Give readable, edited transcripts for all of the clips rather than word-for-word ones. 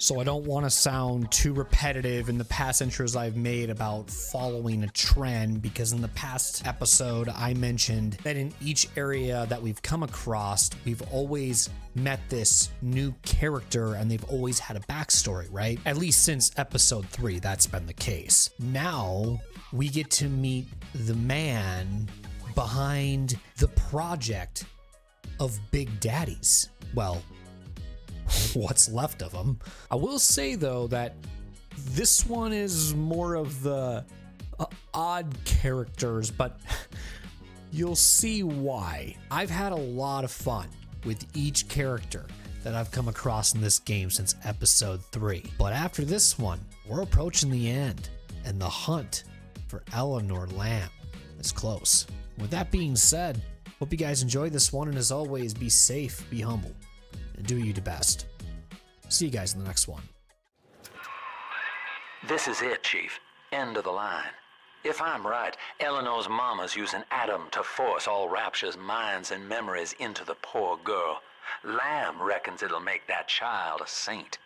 So I don't want to sound too repetitive in the past intros I've made about following a trend, because in the past episode I mentioned that in each area that we've come across, we've always met this new character and they've always had a backstory, right? At least since episode 3, that's been the case. Now we get to meet the man behind the project of Big Daddies. Well, what's left of them. I will say though that this one is more of the odd characters, but you'll see why. I've had a lot of fun with each character that I've come across in this game since episode 3. But after this one, we're approaching the end, and the hunt for Eleanor Lamb is close. With that being said, hope you guys enjoyed this one, and as always, be safe, be humble, and do you the best. See you guys in the next one. This is it, Chief. End of the line. If I'm right, Eleanor's mama's using Adam to force all Rapture's minds and memories into the poor girl. Lamb reckons it'll make that child a saint.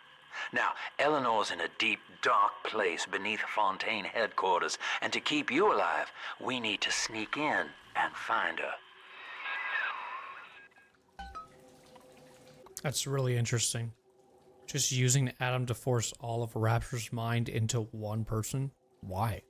Now, Eleanor's in a deep, dark place beneath Fontaine headquarters, and to keep you alive, we need to sneak in and find her. That's really interesting. Just using Adam to force all of Rapture's mind into one person? Why?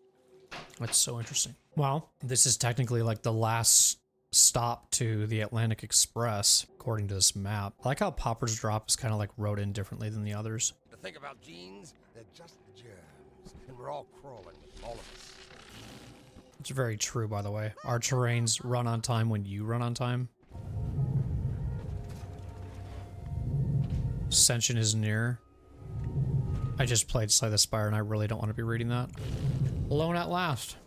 That's so interesting. Well, this is technically like the last stop to the Atlantic Express, according to this map. I like how Popper's Drop is kind of like wrote in differently than the others. To think about genes, they're just germs, and we're all crawling, all of us. It's very true, by the way. Our terrains run on time when you run on time. Ascension is near. I just played Slay the Spire and I really don't want to be reading that. Alone at last.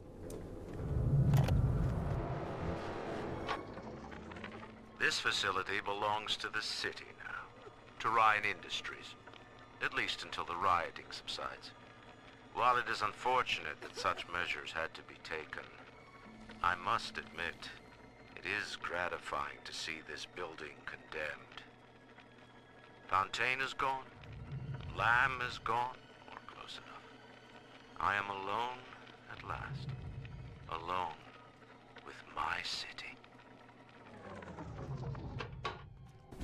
This facility belongs to the city now, to Ryan Industries, at least until the rioting subsides. While it is unfortunate that such measures had to be taken, I must admit, it is gratifying to see this building condemned. Fontaine is gone, Lamb is gone, or close enough. I am alone at last, alone with my city.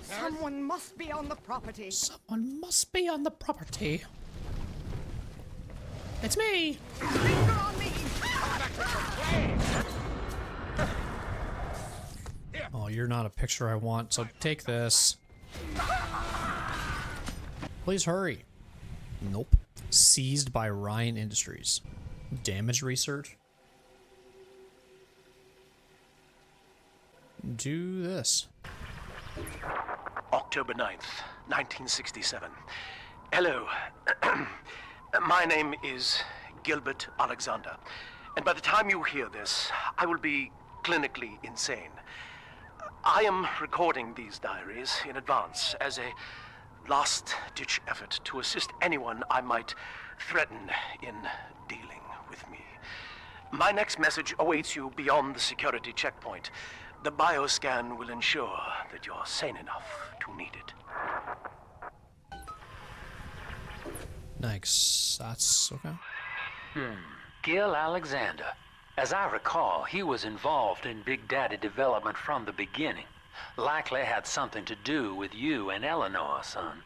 Someone must be on the property. Someone must be on the property. It's me! Finger on me! Oh, you're not a picture I want, so take this. Please hurry. Nope. Seized by Ryan Industries. Damage research. Do this. October 9th, 1967. Hello. My name is Gilbert Alexander, and by the time you hear this, I will be clinically insane. I am recording these diaries in advance as a last-ditch effort to assist anyone I might threaten in dealing with me. My next message awaits you beyond the security checkpoint. The bioscan will ensure that you're sane enough to need it. Nice. That's okay. Gil Alexander. As I recall, he was involved in Big Daddy development from the beginning. Likely had something to do with you and Eleanor, son.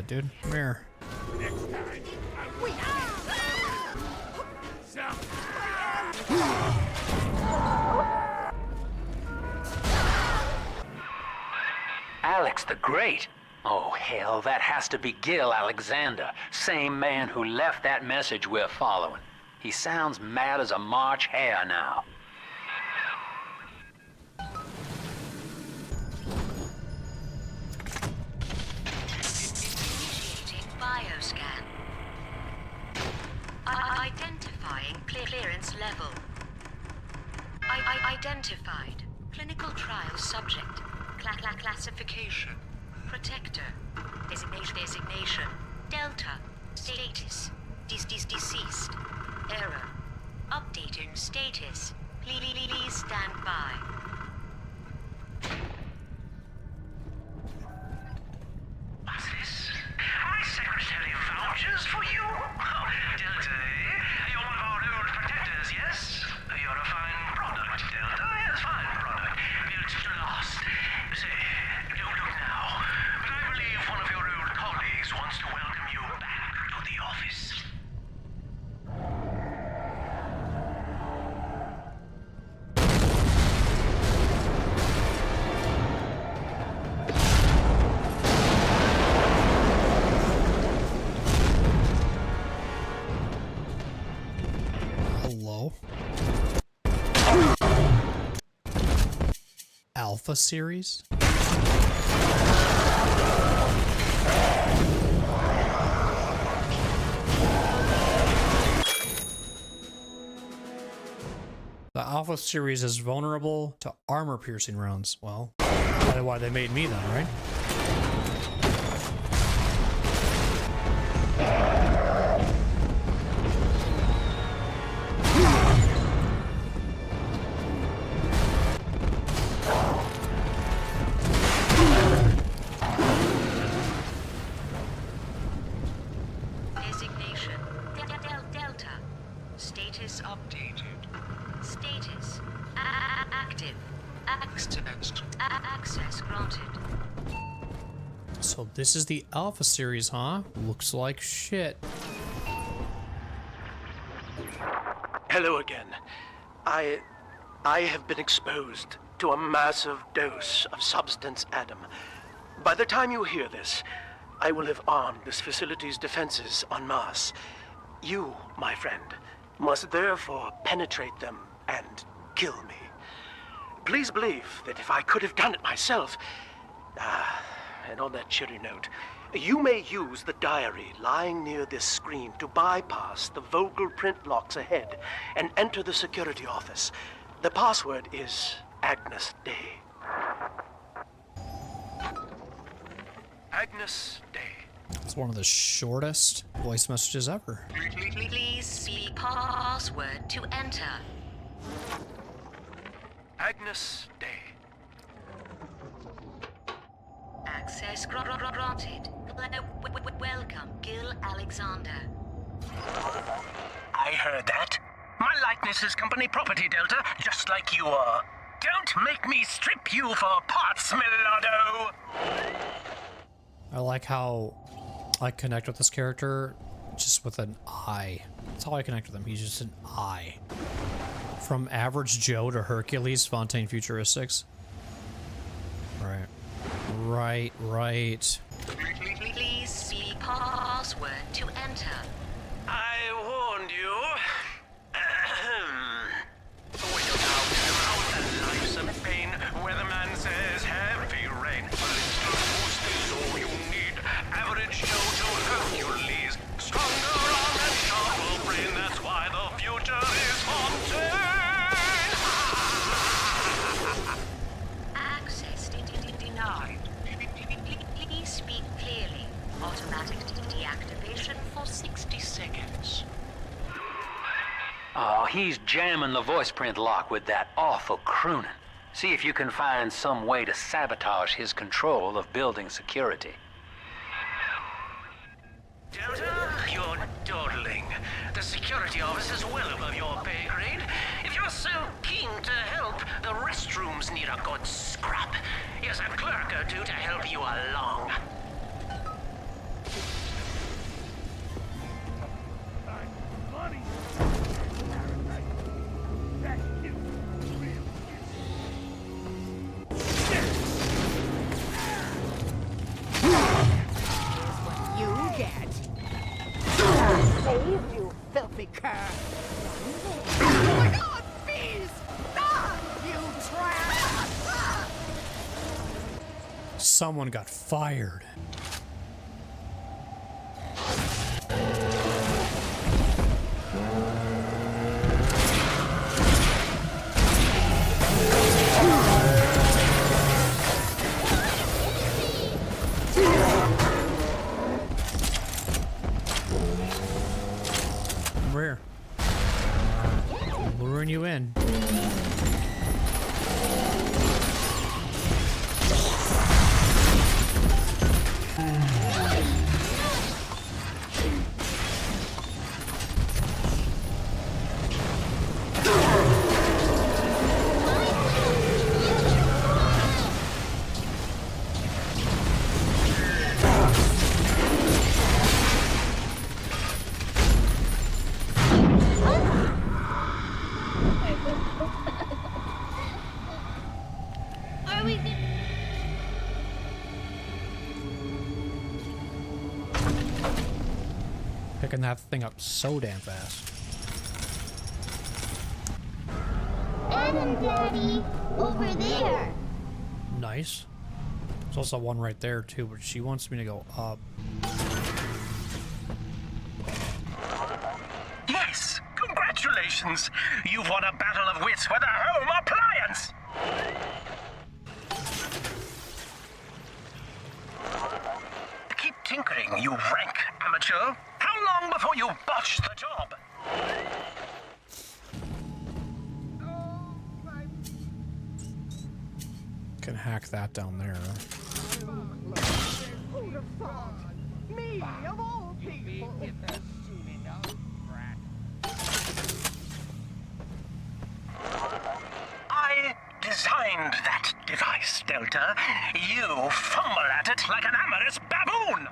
dude. Come here. Alex the Great? Oh, hell, that has to be Gil Alexander, same man who left that message we're following. He sounds mad as a March hare now. Initiating bioscan. Identifying clearance level. Identified. Clinical trial subject. Classification. Protector. Designation. Delta. Status. Deceased. Error. Updating status. Please stand by. What's this? My secretary vouches for you? Oh, Delta, eh? You're one of our old protectors, yes? You're a fine product, Delta. Yes, fine product. Built to last. Say, don't look now, but I believe one of your old colleagues wants to welcome you back to the office. Hello? Alpha series? The Alpha series is vulnerable to armor-piercing rounds. Well, that's why they made me then, right? Designation. Delta. Status updated. Status. Active. Access granted. So this is the Alpha series, huh? Looks like shit. Hello again. I have been exposed to a massive dose of substance Adam. By the time you hear this, I will have armed this facility's defenses en masse. You, my friend, must therefore penetrate them and kill me. Please believe that if I could have done it myself... and on that cheery note, you may use the diary lying near this screen to bypass the vocal print locks ahead and enter the security office. The password is Agnes Day. Agnes Day. It's one of the shortest voice messages ever. Please see password to enter. Agnes Day. Access granted. Welcome, Gil Alexander. I heard that. My likeness is company property, Delta, just like you are. Don't make me strip you for parts, Millardo! I like how I connect with this character just with an eye. That's how I connect with him. He's just an eye. From Average Joe to Hercules, Fontaine Futuristics. Right. Please see password to enter. I warned you. When you're down around the life's of pain, weatherman says heavy rain. But it's the boost is all you need. Average Joe to Hercules. Stronger arm and sharper brain. That's why the future is Fontaine. Access denied. Please speak clearly. Automatic deactivation for 60 seconds. Oh, he's jamming the voice print lock with that awful crooning. See if you can find some way to sabotage his control of building security. Delta, you're dawdling. The security office is well above your pay grade. If you're so keen to help, the restrooms need a good scrub. Here's a clerk or two to help you along. Someone got fired. Over here. Luring you in. Are we good? Picking that thing up so damn fast. Adam, Daddy, over there. Nice. There's also one right there too, but she wants me to go up. Yes, congratulations! You've won a battle of wits with a home appliance! Keep tinkering, you rank amateur. How long before you botch the job? Can hack that down there. Who'd have thought? Me, of all people. I designed that device, Delta. You fumble at it like an amorous baboon!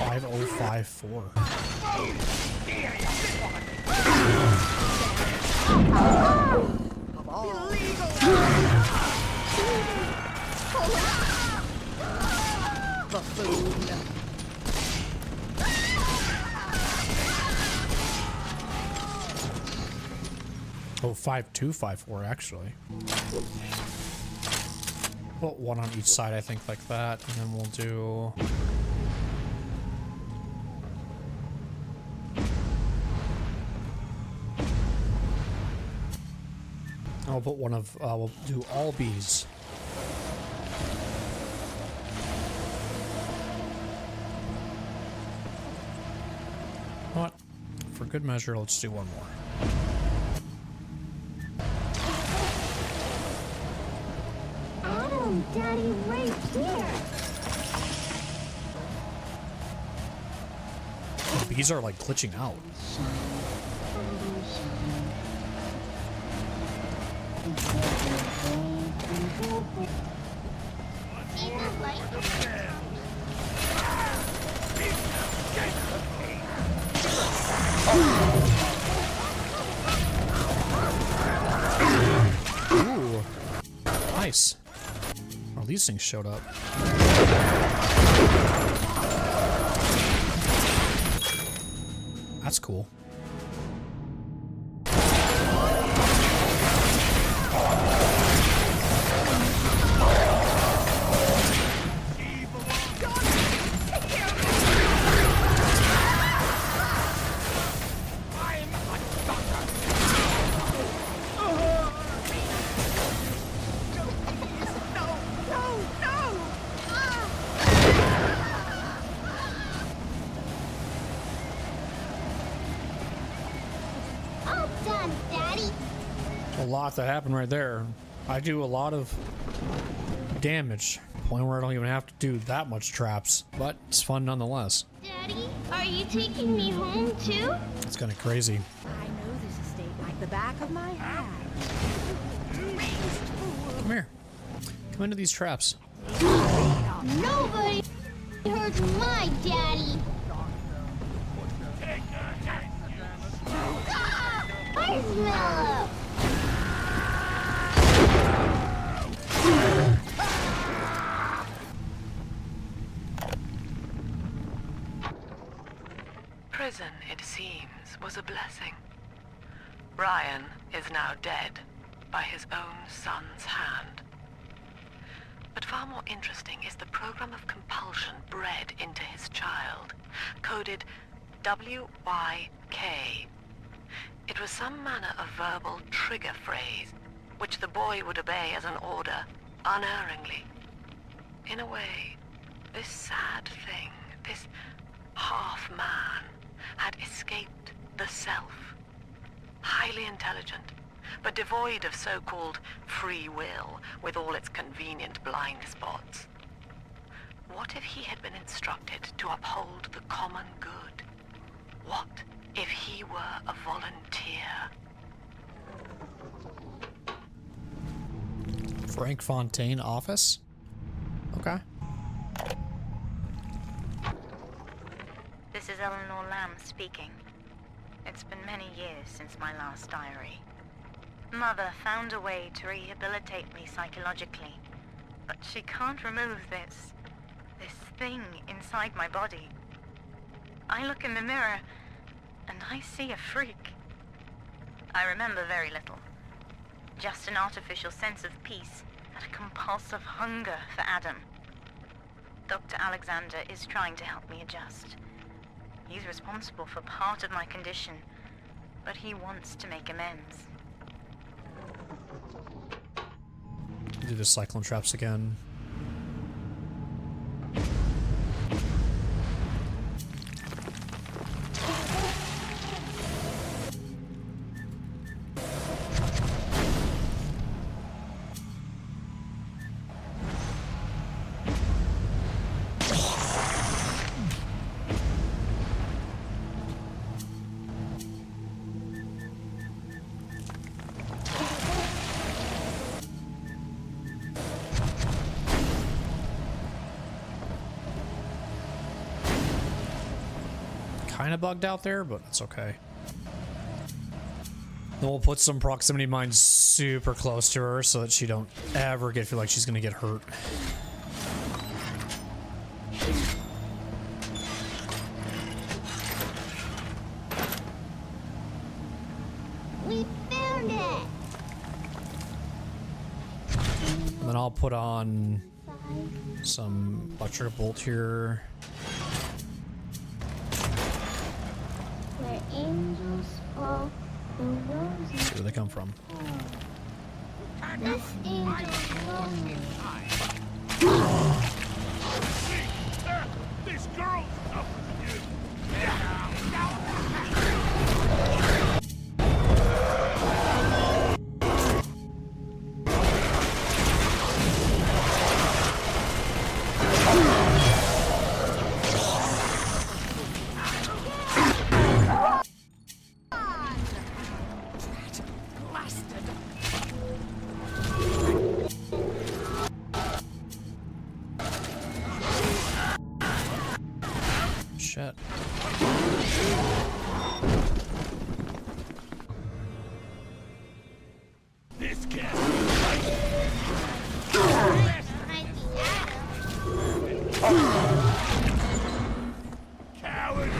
5054. Oh, 5254 actually. Put one on each side, I think, like that, and then we'll do. I'll put one of. We'll do all bees. What? For good measure, let's do one more. Adam, Daddy, right here. The bees are like glitching out. Ooh, nice. Well, these things showed up. That's cool. All done, Daddy. A lot that happened right there. I do a lot of damage. Point where I don't even have to do that much traps, but it's fun nonetheless. Daddy, are you taking me home too? It's kind of crazy. I know this estate like the back of my hand. Come here. Come into these traps. Nobody hurts my daddy. Marshmallow. Prison, it seems, was a blessing. Ryan is now dead, by his own son's hand. But far more interesting is the program of compulsion bred into his child, coded WYK. It was some manner of verbal trigger phrase, which the boy would obey as an order, unerringly. In a way, this sad thing, this half-man, had escaped the self. Highly intelligent, but devoid of so-called free will, with all its convenient blind spots. What if he had been instructed to uphold the common good? What if he were a volunteer? Frank Fontaine office? Okay. This is Eleanor Lamb speaking. It's been many years since my last diary. Mother found a way to rehabilitate me psychologically, but she can't remove this thing inside my body. I look in the mirror, and I see a freak. I remember very little. Just an artificial sense of peace and a compulsive hunger for Adam. Dr. Alexander is trying to help me adjust. He's responsible for part of my condition, but he wants to make amends. Do the cyclone traps again. Kind of bugged out there, but it's okay. Then we'll put some proximity mines super close to her so that she don't ever feel like she's gonna get hurt. We found it! And then I'll put on some electric bolt here. Where angels fall, the roses. See where they come from. This angel's lonely. This girl's tougher than you. Shit. This cat. Might be Adam. Coward.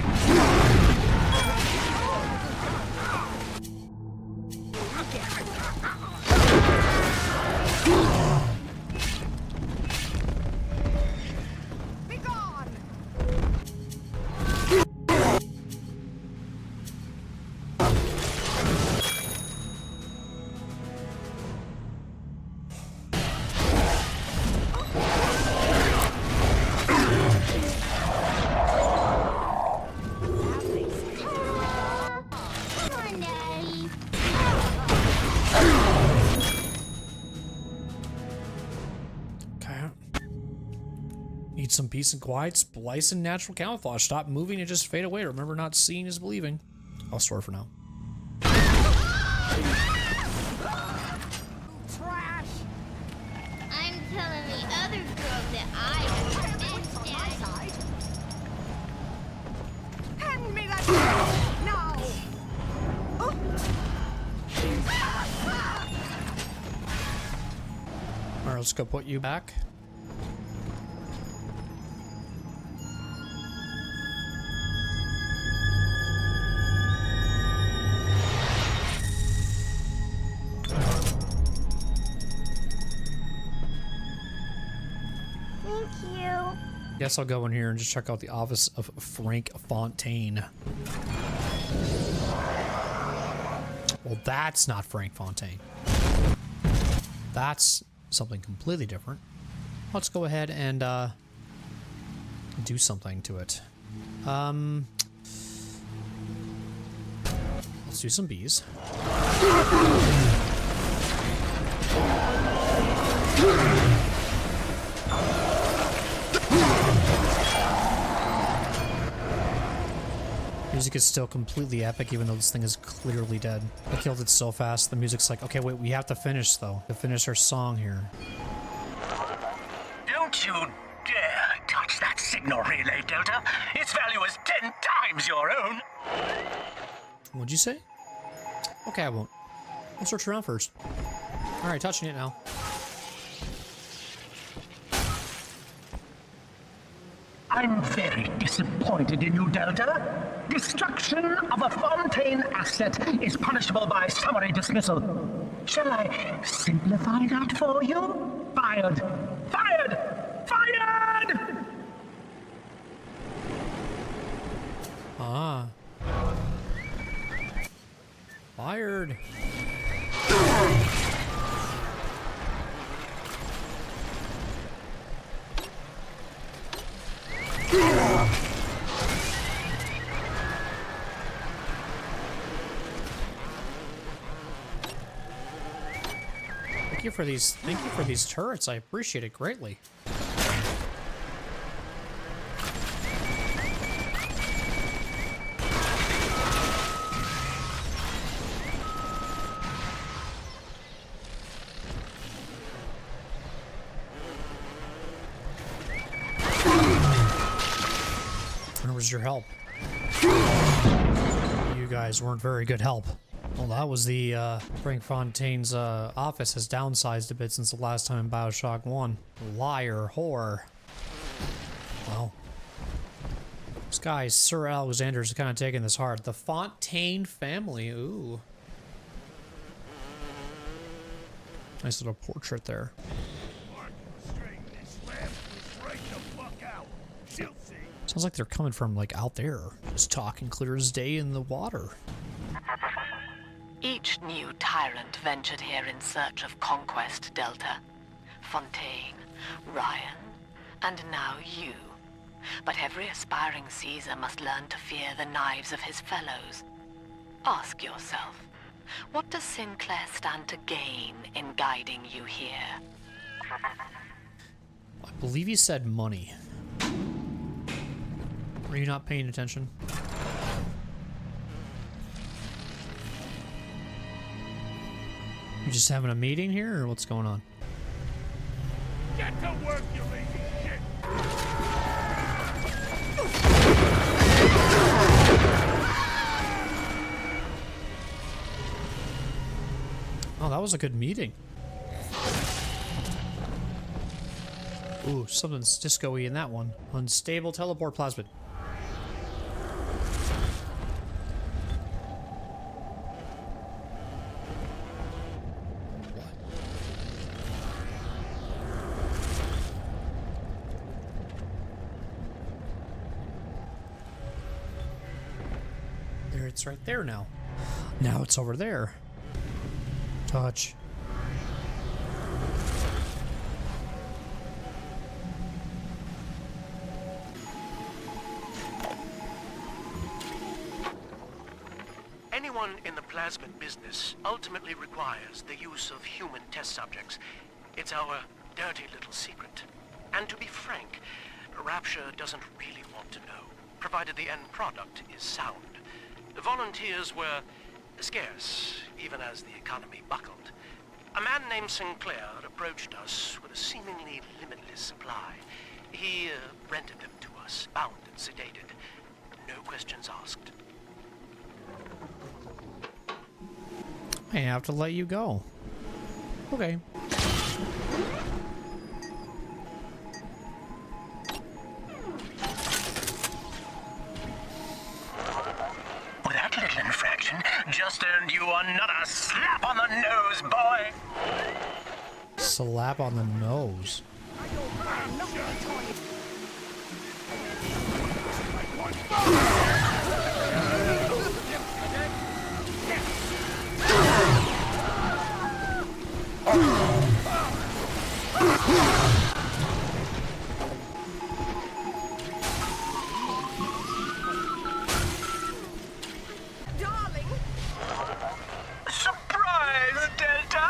Be gone! Come on, Daddy. Okay. Need some peace and quiet. Splice and natural camouflage. Stop moving and just fade away. Remember, not seeing is believing. I'll store for now. Trash! I'm telling the other girls that I have been Daddy. Hand me that gun! Now! Alright, let's go put you back. guess I'll go in here and just check out the office of Frank Fontaine. Well, that's not Frank Fontaine. That's something completely different. Let's go ahead and do something to it. Let's do some bees. Music is still completely epic, even though this thing is clearly dead. I killed it so fast, the music's like, okay, wait, we have to finish, though. To finish our song here. Don't you dare touch that signal relay, Delta. Its value is 10 times your own. What'd you say? Okay, I won't. I'll search around first. Alright, touching it now. I'm very disappointed in you, Delta. Destruction of a Fontaine asset is punishable by summary dismissal. Shall I simplify that for you? Fired! Fired! Fired! Ah. Fired. Thank you for these turrets. I appreciate it greatly. Where was your help? You guys weren't very good help. Well, that was the, Frank Fontaine's, office has downsized a bit since the last time in Bioshock 1. Liar, whore. Well. This guy, Sir Alexander's kind of taking this hard. The Fontaine family, ooh. Nice little portrait there. Sounds like they're coming from, like, out there. Just talking clear as day in the water. Each new tyrant ventured here in search of conquest, Delta. Fontaine, Ryan, and now you. But every aspiring Caesar must learn to fear the knives of his fellows. Ask yourself, what does Sinclair stand to gain in guiding you here? I believe he said money. Were you not paying attention? You just having a meeting here, or what's going on? Get to work, you lazy shit! Oh, that was a good meeting. Ooh, something's disco-y in that one. Unstable teleport plasmid. There, it's right there now. Now it's over there. Touch. Anyone in the plasmid business ultimately requires the use of human test subjects. It's our dirty little secret. And to be frank, Rapture doesn't really want to know, provided the end product is sound. The volunteers were scarce, even as the economy buckled. A man named Sinclair approached us with a seemingly limitless supply. He rented them to us, bound and sedated. No questions asked. I have to let you go. Okay. That little infraction just earned you another slap on the nose, boy! Slap on the nose. Darling! Surprise, Delta!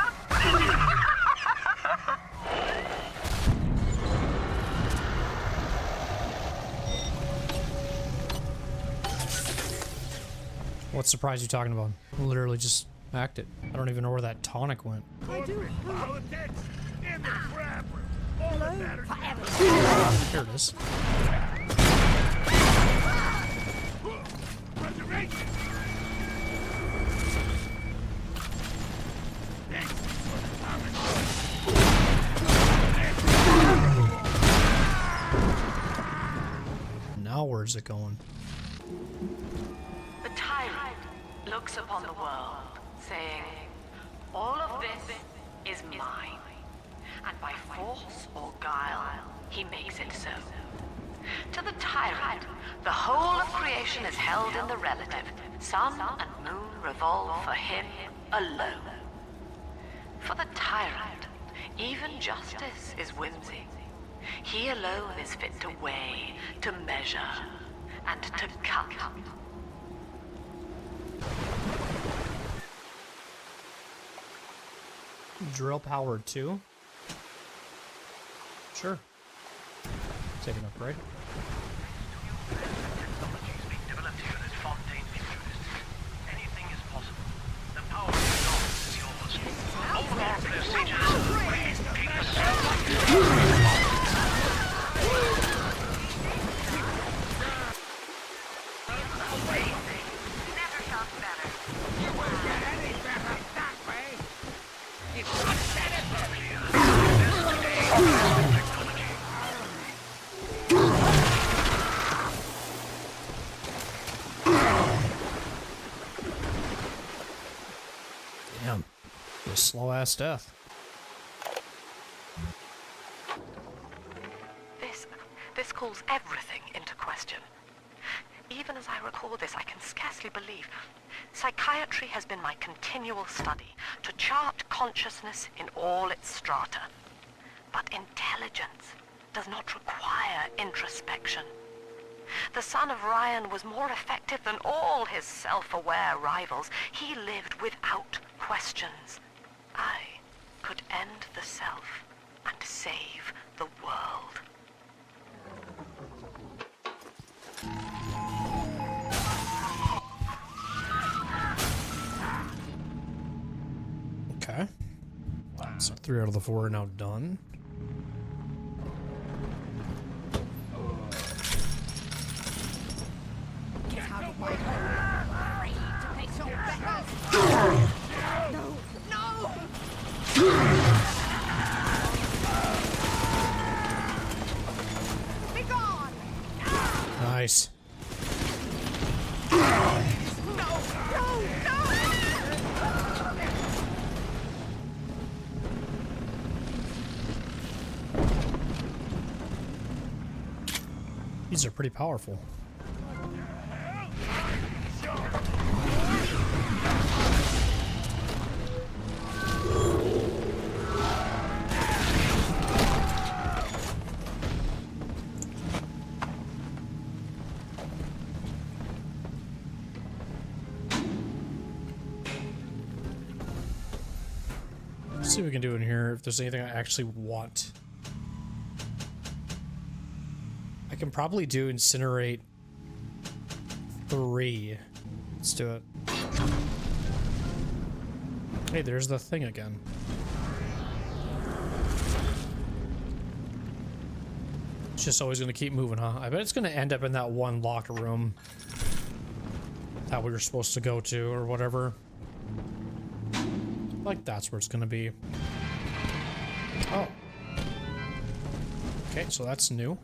What surprise are you talking about? Literally just acted. I don't even know where that tonic went. Politics in the trap. All that matters. Here it is. Resurrection. Now where's it going? The tyrant looks upon the world, saying, all of this is mine. And by force or guile, he makes it so. To the tyrant, the whole of creation is held in the relative. Sun and moon revolve for him alone. For the tyrant, even justice is whimsy. He alone is fit to weigh, to measure, and to cut. Drill power 2? Sure. Taking up, right? Damn. A slow ass death. This calls everything into question. Even as I record this, I can scarcely believe. Psychiatry has been my continual study to chart consciousness in all its strata. But intelligence does not require introspection. The son of Ryan was more effective than all his self-aware rivals. He lived without questions. I could end the self and save the world. Okay. So 3 out of the 4 are now done. Get out of my home! Afraid to face your betters! No! No! Be gone! Nice. No! No! No! These are pretty powerful. Let's see what we can do in here, if there's anything I actually want. I can probably do incinerate 3. Let's do it. Hey, there's the thing again. It's just always going to keep moving, huh? I bet it's going to end up in that one locked room that we were supposed to go to or whatever. Like that's where it's going to be. Oh. Okay, so that's new.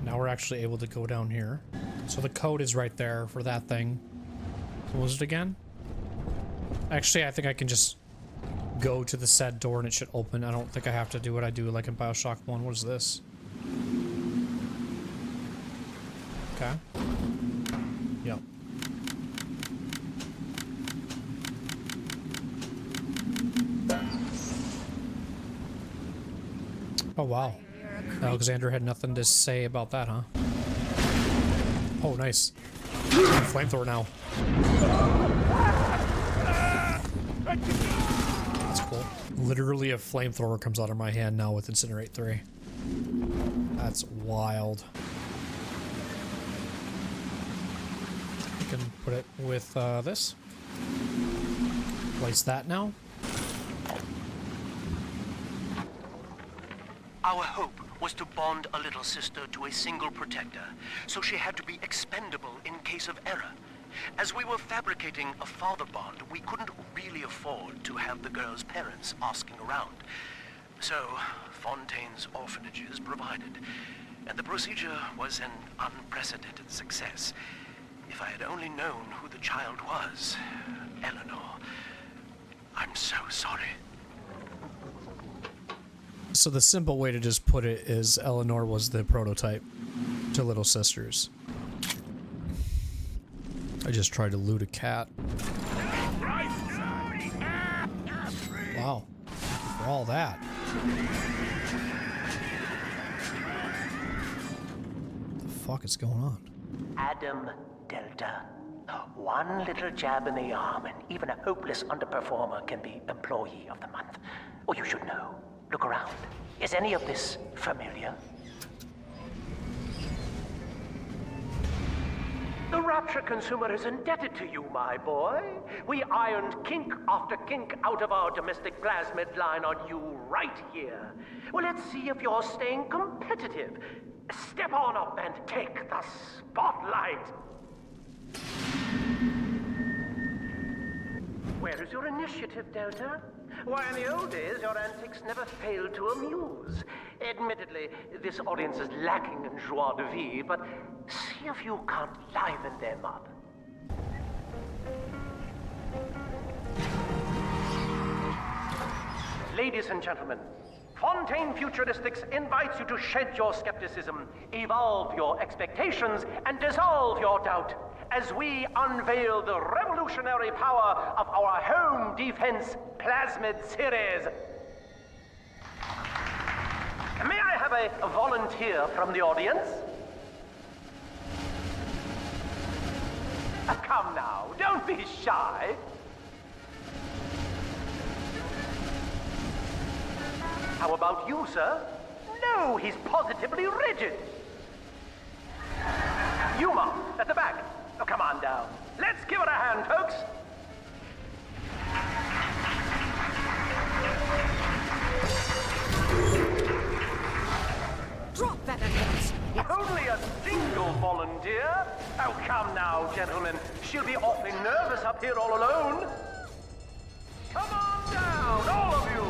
Now we're actually able to go down here. So the code is right there for that thing. What was it again? Actually, I think I can just go to the said door and it should open. I don't think I have to do what I do like in Bioshock 1. What is this? Okay. Yep. Oh, wow. Alexander had nothing to say about that, huh? Oh, nice. Flamethrower now. That's cool. Literally a flamethrower comes out of my hand now with Incinerate 3. That's wild. I can put it with this. Place that now. Our hope was to bond a little sister to a single protector, so she had to be expendable in case of error. As we were fabricating a father bond, we couldn't really afford to have the girl's parents asking around. So, Fontaine's orphanages provided, and the procedure was an unprecedented success. If I had only known who the child was, Eleanor, I'm so sorry. So the simple way to just put it is Eleanor was the prototype to Little Sisters. I just tried to loot a cat. Wow. For all that. What the fuck is going on? Adam Delta. One little jab in the arm, and even a hopeless underperformer can be Employee of the Month. Oh, you should know. Look around. Is any of this familiar? The Rapture consumer is indebted to you, my boy. We ironed kink after kink out of our domestic plasmid line on you right here. Well, let's see if you're staying competitive. Step on up and take the spotlight. Where is your initiative, Delta? Why, in the old days, your antics never failed to amuse. Admittedly, this audience is lacking in joie de vivre, but see if you can't liven them up. Ladies and gentlemen, Fontaine Futuristics invites you to shed your skepticism, evolve your expectations, and dissolve your doubt as we unveil the revolutionary power of our home defense plasmid series. May I have a volunteer from the audience? Come now, don't be shy. How about you, sir? No, he's positively rigid. Yuma, at the back. Oh, come on down. Let's give it a hand, folks. Drop that against. Only a single volunteer? Oh, come now, gentlemen. She'll be awfully nervous up here all alone. Come on down, all of you.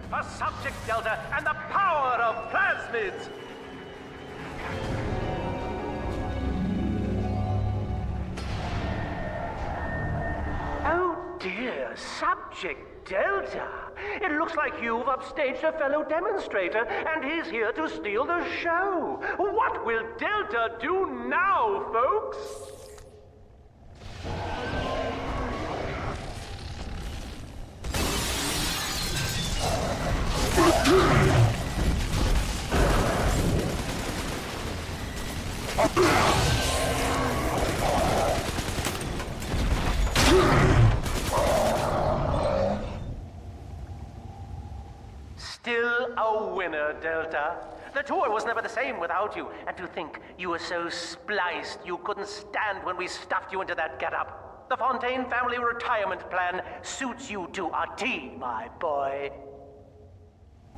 For Subject Delta and the power of plasmids! Oh dear, Subject Delta. It looks like you've upstaged a fellow demonstrator, and he's here to steal the show. What will Delta do now, folks? Still a winner, Delta. The tour was never the same without you, and to think you were so spliced you couldn't stand when we stuffed you into that getup. The Fontaine family retirement plan suits you to a T, my boy.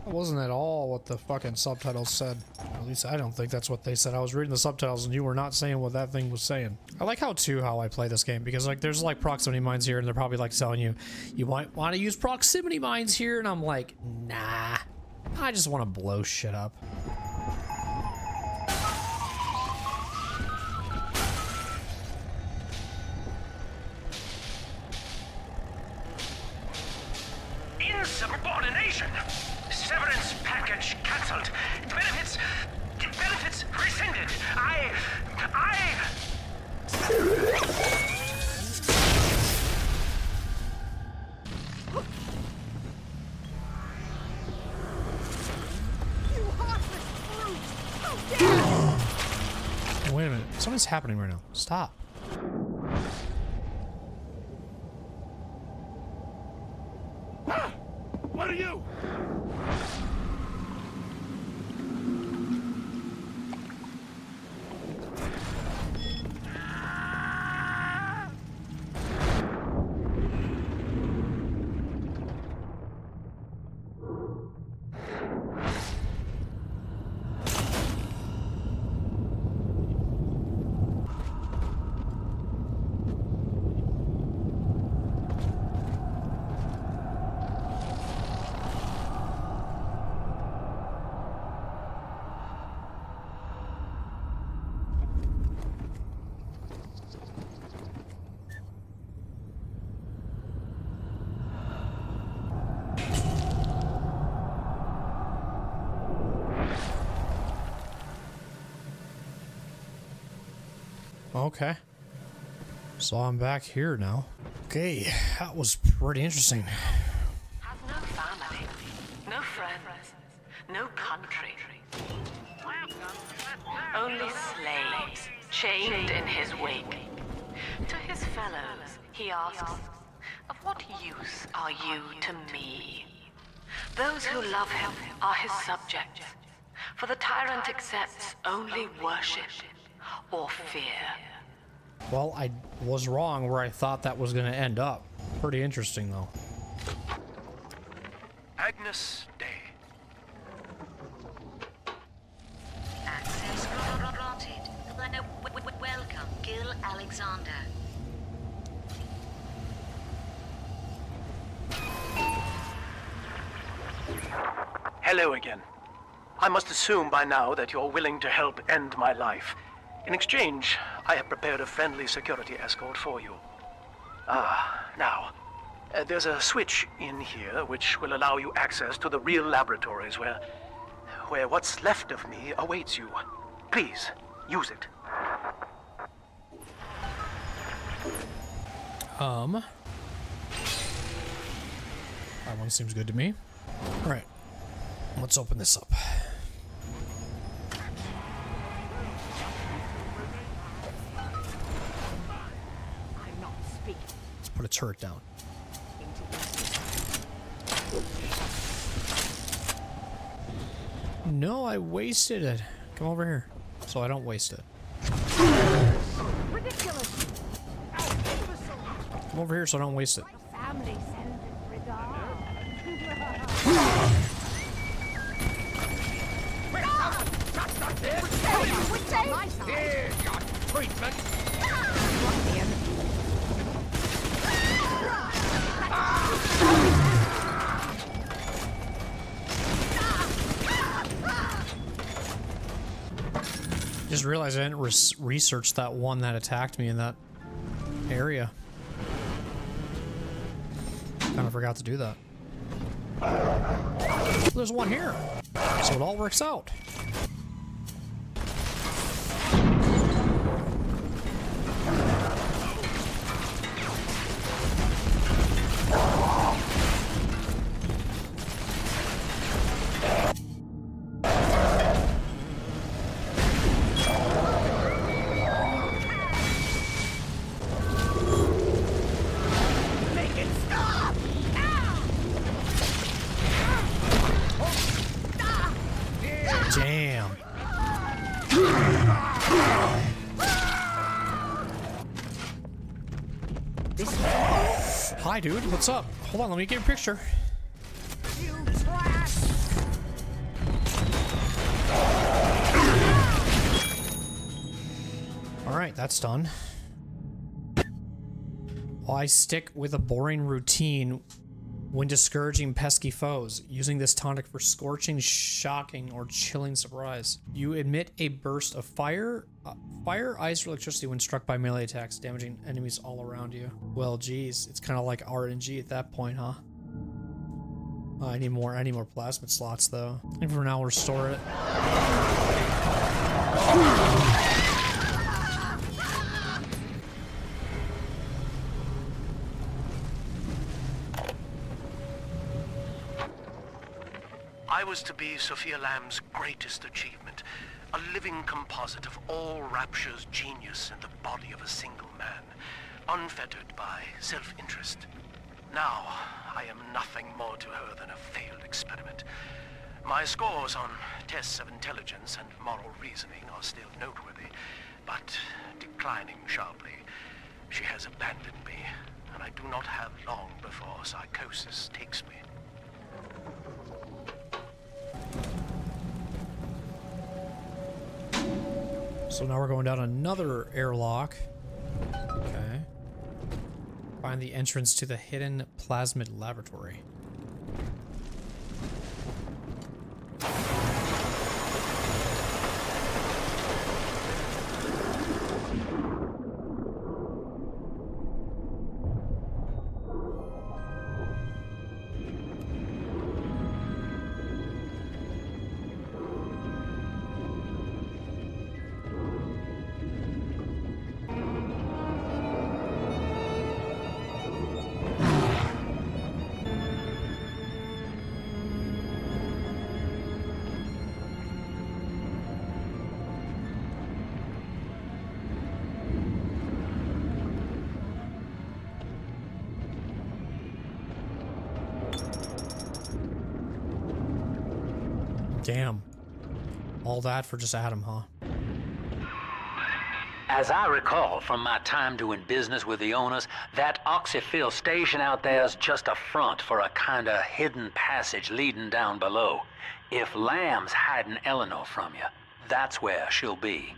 That wasn't at all what the fucking subtitles said. At least I don't think that's what they said. I was reading the subtitles and you were not saying what that thing was saying. I like how I play this game because like there's like proximity mines here and they're probably like telling you, you might want to use proximity mines here, and I'm like, nah, I just want to blow shit up. Insubordination! Severance package cancelled. Benefits rescinded. You heartless brute! How dare you! Wait a minute, something's happening right now. Stop. What are you? Okay. So I'm back here now. Okay, that was pretty interesting. Has no family, no friends, no country. Only slaves, chained in his wake. To his fellows, he asks, of what use are you to me? Those who love him are his subjects, for the tyrant accepts only worship or fear. Well, I was wrong where I thought that was going to end up. Pretty interesting, though. Agnes Day. Access granted. Welcome, Gil Alexander. Hello again. I must assume by now that you're willing to help end my life. In exchange, I have prepared a friendly security escort for you. Now, there's a switch in here which will allow you access to the real laboratories where what's left of me awaits you. Please, use it. That one seems good to me. All right, let's open this up. Let's put a turret down. No, I wasted it. Come over here, so I don't waste it. Ridiculous! Come over here so I don't waste it. Family send regards. Just realized I didn't research that one that attacked me in that area. Kind of forgot to do that. There's one here, so it all works out. Damn. Hi, dude. What's up? Hold on, let me get a picture. You trash! Alright, that's done. Why stick with a boring routine when discouraging pesky foes? Using this tonic for scorching, shocking, or chilling surprise. You emit a burst of fire, ice, or electricity when struck by melee attacks, damaging enemies all around you. Well, geez, it's kind of like RNG at that point, huh? I need more plasmid slots though. And for now, restore it. I was to be Sophia Lamb's greatest achievement, a living composite of all Rapture's genius in the body of a single man, unfettered by self-interest. Now, I am nothing more to her than a failed experiment. My scores on tests of intelligence and moral reasoning are still noteworthy, but declining sharply. She has abandoned me, and I do not have long before psychosis takes me. So now we're going down another airlock. Okay. Find the entrance to the hidden plasmid laboratory. Damn. All that for just Adam, huh? As I recall from my time doing business with the owners, that oxyfill station out there's just a front for a kinda hidden passage leading down below. If Lamb's hiding Eleanor from you, that's where she'll be.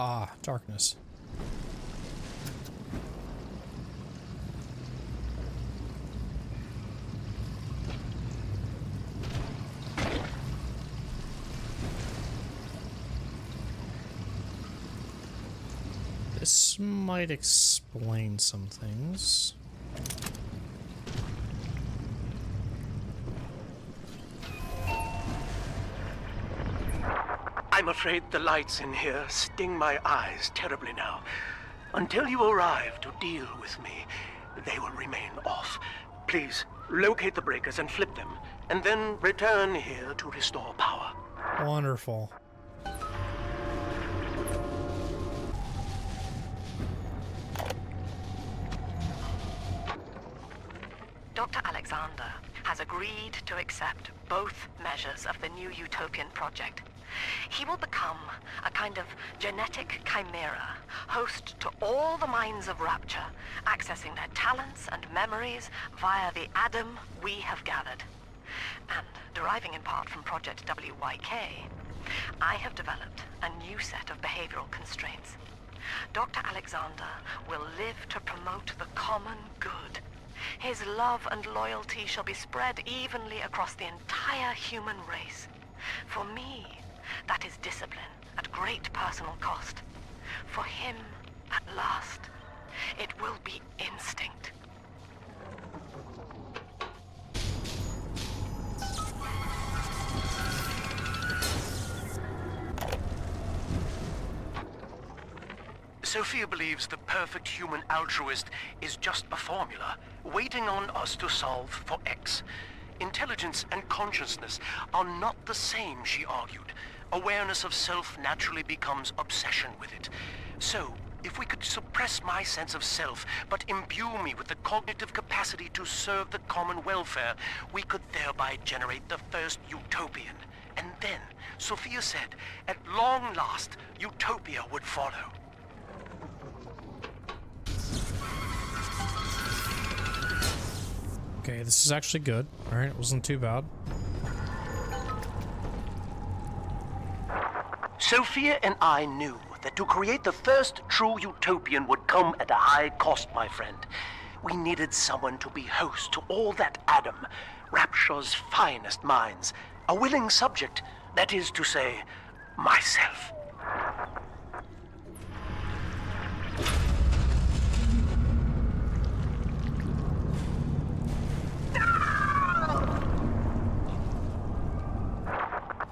Ah, darkness. This might explain some things. I'm afraid the lights in here sting my eyes terribly now. Until you arrive to deal with me, they will remain off. Please, locate the breakers and flip them, and then return here to restore power. Wonderful. Dr. Alexander has agreed to accept both measures of the new utopian project. He will become a kind of genetic chimera, host to all the minds of Rapture, accessing their talents and memories via the Adam we have gathered. And deriving in part from Project WYK, I have developed a new set of behavioral constraints. Dr. Alexander will live to promote the common good. His love and loyalty shall be spread evenly across the entire human race. For me, that is discipline at great personal cost. For him, at last, it will be instinct. Sophia believes the perfect human altruist is just a formula, waiting on us to solve for X. Intelligence and consciousness are not the same, she argued. Awareness of self naturally becomes obsession with it. So, If we could suppress my sense of self, but imbue me with the cognitive capacity to serve the common welfare, we could thereby generate the first utopian. And then, Sophia said, at long last, utopia would follow. Okay, this is actually good. Alright, it wasn't too bad. Sophia and I knew that to create the first true utopian would come at a high cost, my friend. We needed someone to be host to all that Adam, Rapture's finest minds, a willing subject, that is to say, myself.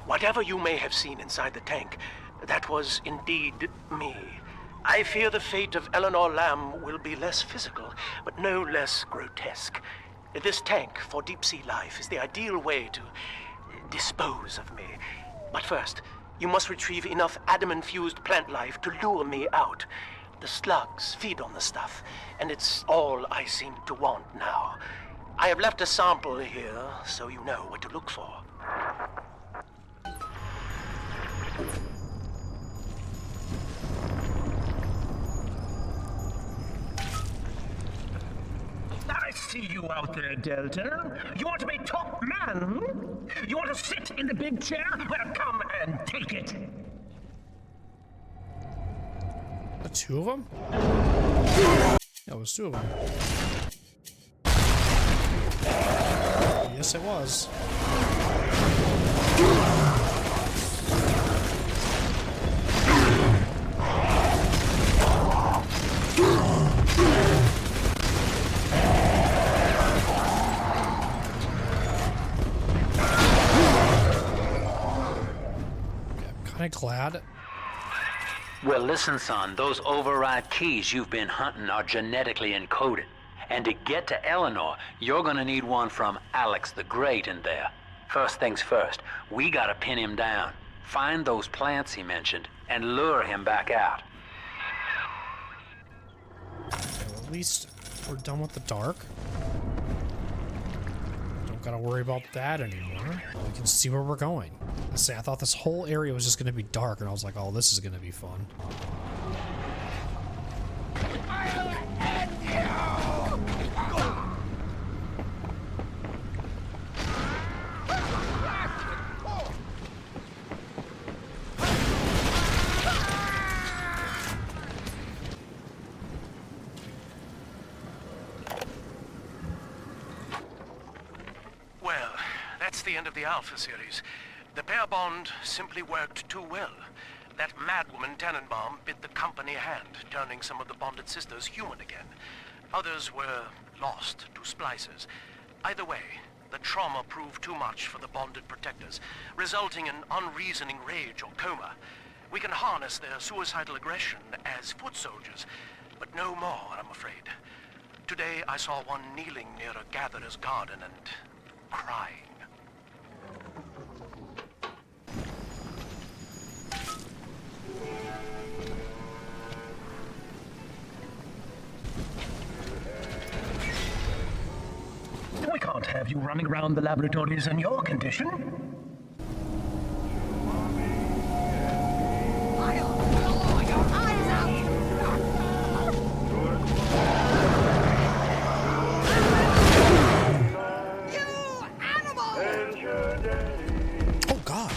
Whatever you may have seen inside the tank, that was indeed me. I fear the fate of Eleanor Lamb will be less physical, but no less grotesque. This tank for deep-sea life is the ideal way to dispose of me. But first, you must retrieve enough Adam-infused plant life to lure me out. The slugs feed on the stuff, and it's all I seem to want now. I have left a sample here, so you know what to look for. I see you out there, Delta. You want to be top man? Hmm? You want to sit in the big chair? Well, come and take it. The two of them? Yeah, it was two of them. Yes, it was. I'm glad. Well, listen, son, those override keys you've been hunting are genetically encoded. And to get to Eleanor, you're gonna need one from Alex the Great in there. First things first, we gotta pin him down, find those plants he mentioned, and lure him back out. Okay, well, at least we're done with the dark. Don't gotta worry about that anymore. We can see where we're going. I thought this whole area was just gonna be dark, and I was like, oh, this is gonna be fun. Well, that's the end of the Alpha series. The pair bond simply worked too well. That madwoman Tannenbaum bit the company hand, turning some of the bonded sisters human again. Others were lost to splicers. Either way, the trauma proved too much for the bonded protectors, resulting in unreasoning rage or coma. We can harness their suicidal aggression as foot soldiers, but no more, I'm afraid. Today I saw one kneeling near a gatherer's garden and crying. We can't have you running around the laboratories in your condition. Oh, God.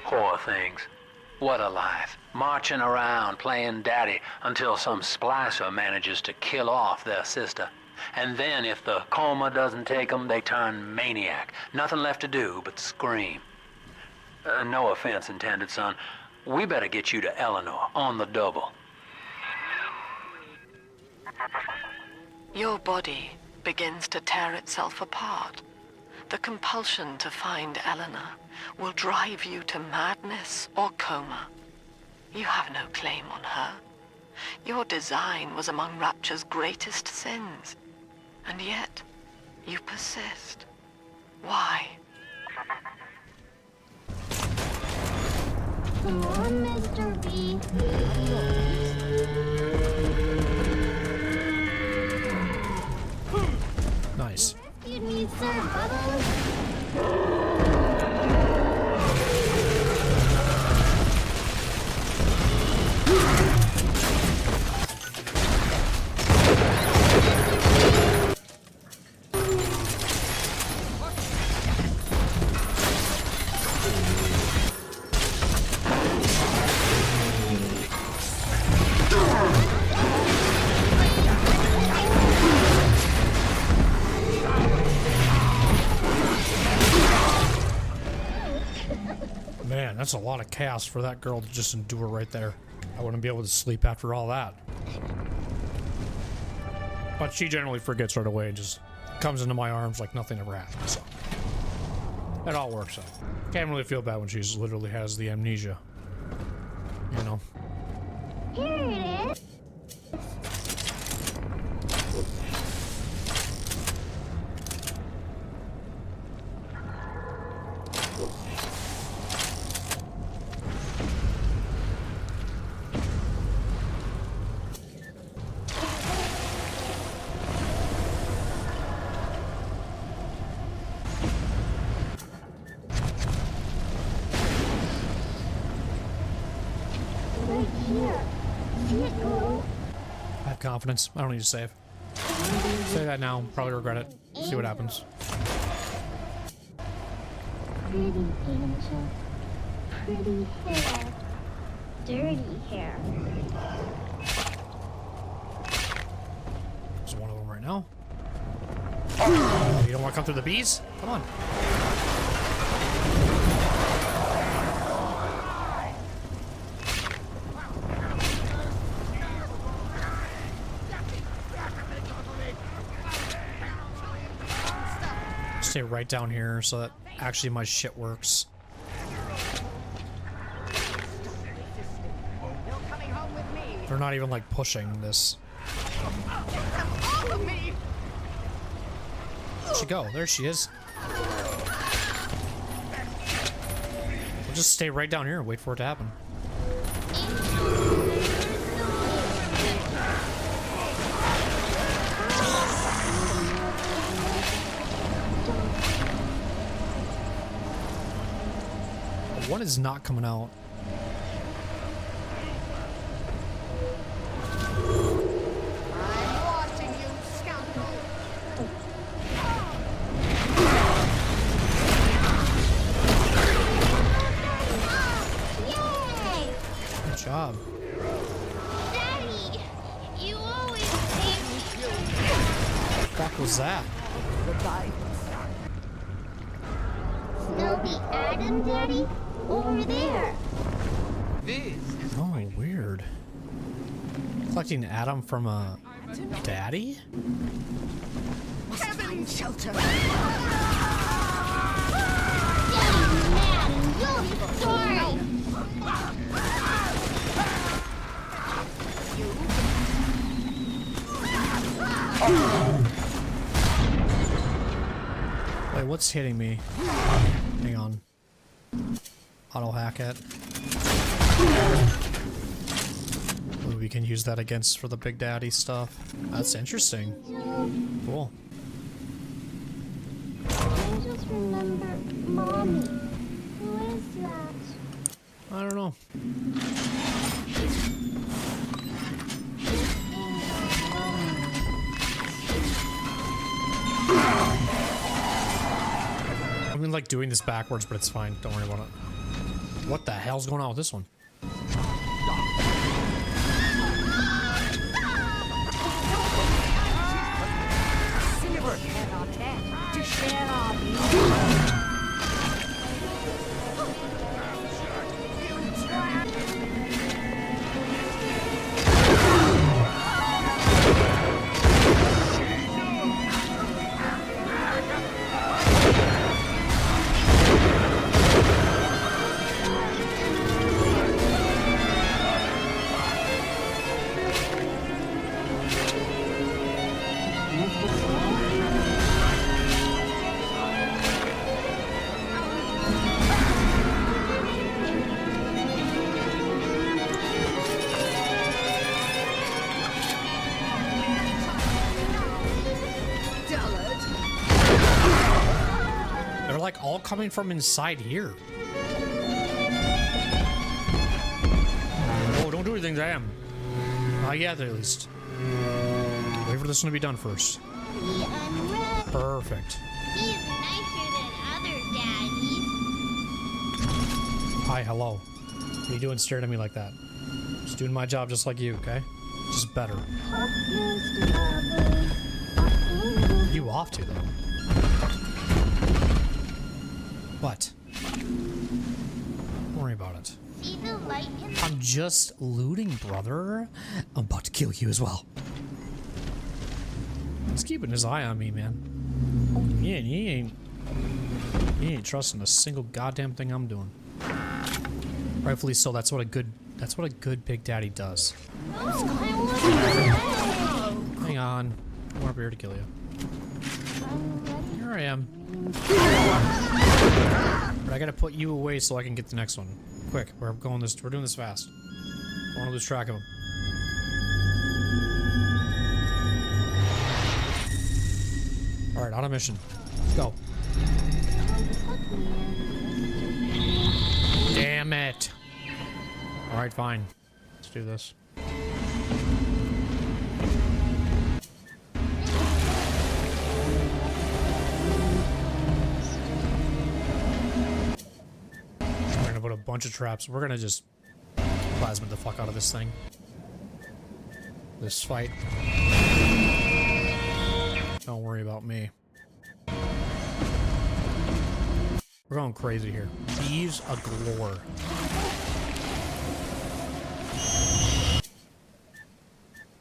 Poor things. What a life. Marching around playing daddy until some splicer manages to kill off their sister. And then if the coma doesn't take them, they turn maniac. Nothing left to do but scream. No offense intended, son. We better get you to Eleanor on the double. Your body begins to tear itself apart. The compulsion to find Eleanor will drive you to madness or coma. You have no claim on her. Your design was among Rapture's greatest sins. And yet, you persist. Why? Come on, Mr. B. Nice. Rescued me, Sir Bubbles. Man, that's a lot of chaos for that girl to just endure right there. I wouldn't be able to sleep after all that. But she generally forgets right away and just comes into my arms like nothing ever happened, so it all works out. Can't really feel bad when she's literally has the amnesia. You know? Here it is. Right here. See it glow? I have confidence. I don't need to save. Say that now, probably regret it. See what happens. Pretty angel. Pretty hair. Dirty hair. There's one of them right now. You don't want to come through the bees? Come on. Stay right down here so that actually my shit works. They're not even like pushing this. Where'd she go? There she is. We'll just stay right down here and wait for it to happen. One is not coming out. I'm watching you, scoundrel. Yay! Good job. Daddy, you always save me. What the fuck was that? Still the Adam, Daddy? Over there. Oh, weird. Collecting Adam from a daddy? Heaven shelter. Daddy's mad and you'll be sorry. Wait, what's hitting me? Hang on. Auto hack it. Ooh, we can use that against for the Big Daddy stuff. That's interesting. Cool. I just remember Mommy. Who is that? I don't know. I've been like doing this backwards, but it's fine. Don't worry about it. What the hell's going on with this one? To share our beauty. They're like all coming from inside here. Oh, don't do anything to them. Not yet, at least. Wait for this one to be done first. Perfect. He's nicer than other daddies. Hi, hello. What are you doing staring at me like that? Just doing my job just like you, okay? Just better. You off to, though. What? Don't worry about it. See the light in I'm just looting, brother. I'm about to kill you as well. He's keeping his eye on me, man. He ain't trusting a single goddamn thing I'm doing. Rightfully so. That's what a good Big Daddy does. Hang on. I'm up here to kill you. Here I am. But I gotta put you away so I can get the next one. Quick, we're doing this fast. I don't want to lose track of him. Alright, on a mission. Let's go. Damn it. Alright, fine. Let's do this. We're gonna put a bunch of traps. We're gonna just plasma the fuck out of this thing. This fight. Don't worry about me. We're going crazy here. Bees galore.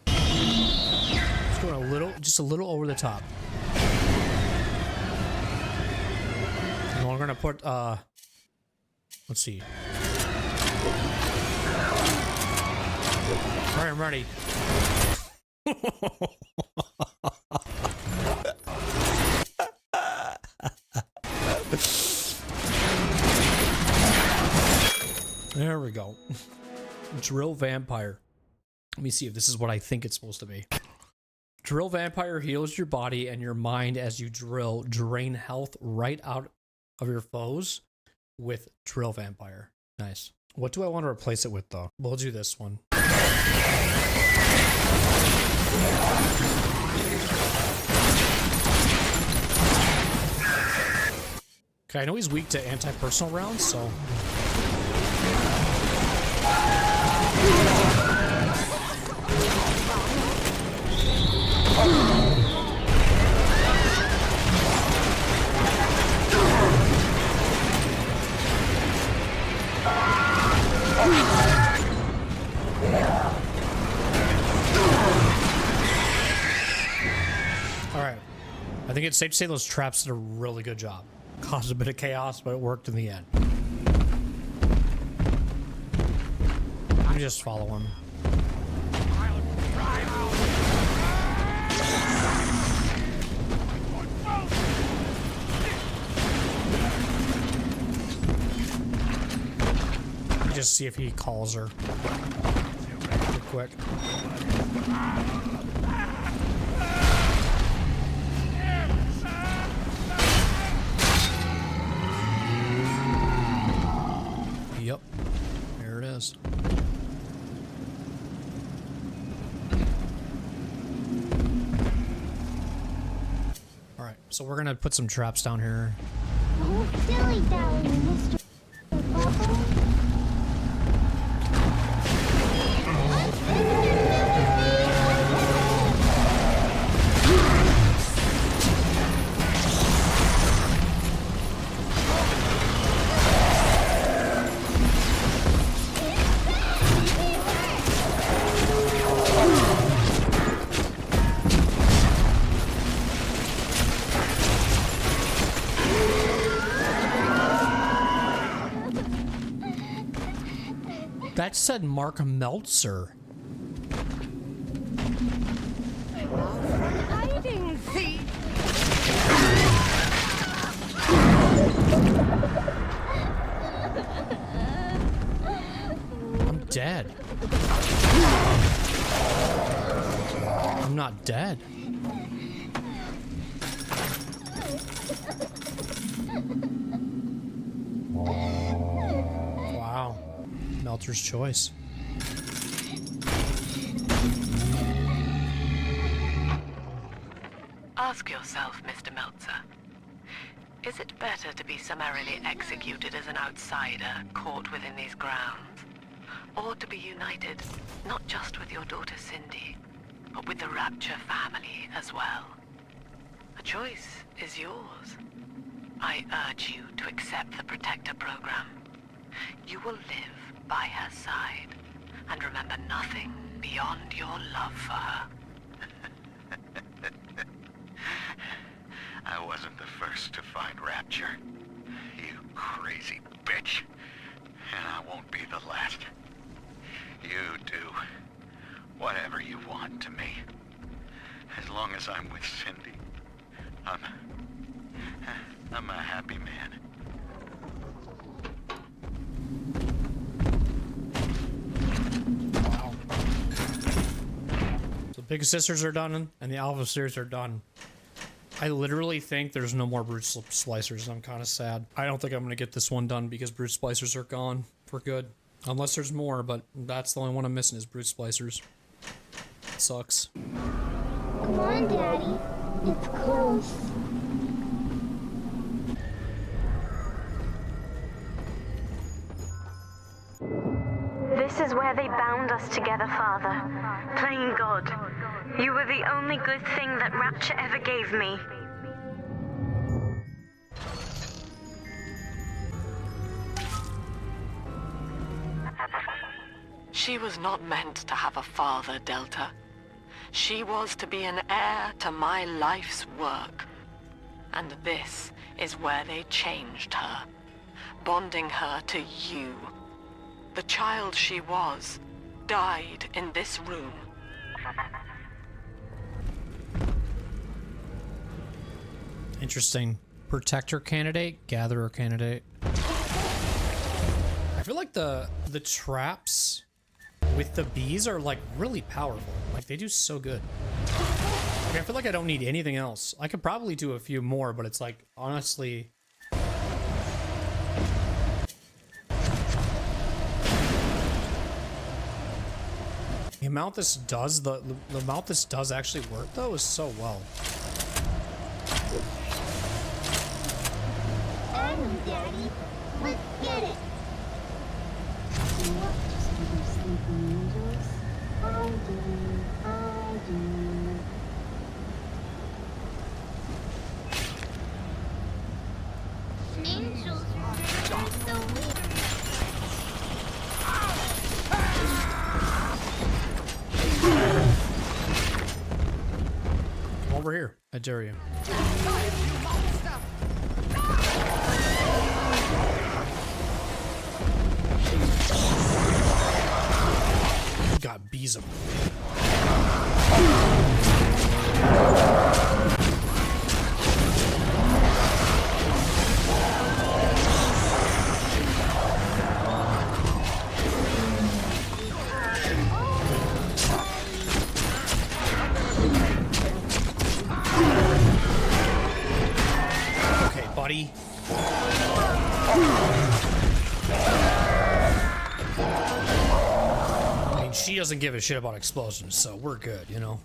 Just going just a little over the top. And we're gonna put let's see. All right, I'm ready. There we go. Drill Vampire. Let me see if this is what I think it's supposed to be. Drill Vampire heals your body and your mind as you drill. Drain health right out of your foes with Drill Vampire. Nice. What do I want to replace it with, though? We'll do this one. Okay, I know he's weak to anti-personal rounds, so... Alright. I think it's safe to say those traps did a really good job. Caused a bit of chaos, but it worked in the end. Let me just follow him. Let me just see if he calls her. Real quick. Yep. There it is. Alright, so we're gonna put some traps down here. Oh, silly Sally, Mr. Bubble. That said Mark Meltzer. Hiding, see? I'm dead. I'm not dead. Wow. Meltzer's choice. Ask yourself, Mr. Meltzer, is it better to be summarily executed as an outsider caught within these grounds, or to be united not just with your daughter Cindy, but with the Rapture family as well? The choice is yours. I urge you to accept the Protector program. You will live by her side and remember nothing beyond your love for her. I wasn't the first to find Rapture. You crazy bitch. And I won't be the last. You do whatever you want to me. As long as I'm with Cindy, I'm a happy man. Wow. So Big Sisters are done, and the Alpha Series are done. I literally think there's no more Brute Splicers, and I'm kind of sad. I don't think I'm going to get this one done because Brute Splicers are gone for good. Unless there's more, but that's the only one I'm missing is Brute Splicers. It sucks. Come on, Daddy. It's close. This is where they bound us together, Father. Playing God. You were the only good thing that Rapture ever gave me. She was not meant to have a father, Delta. She was to be an heir to my life's work. And this is where they changed her, bonding her to you. The child she was died in this room. Interesting. Protector candidate, Gatherer candidate. I feel like the traps with the bees are like really powerful. Like they do so good. Like, I feel like I don't need anything else. I could probably do a few more, but it's like honestly. The amount this does, the amount this does actually work though is so well. I know, Daddy. Let's get it. You want to see your sleeping angels? I do. Angels are so weird. Come over here. I dare you. Got bees up. Okay, buddy. I mean, she doesn't give a shit about explosions, so we're good, you know?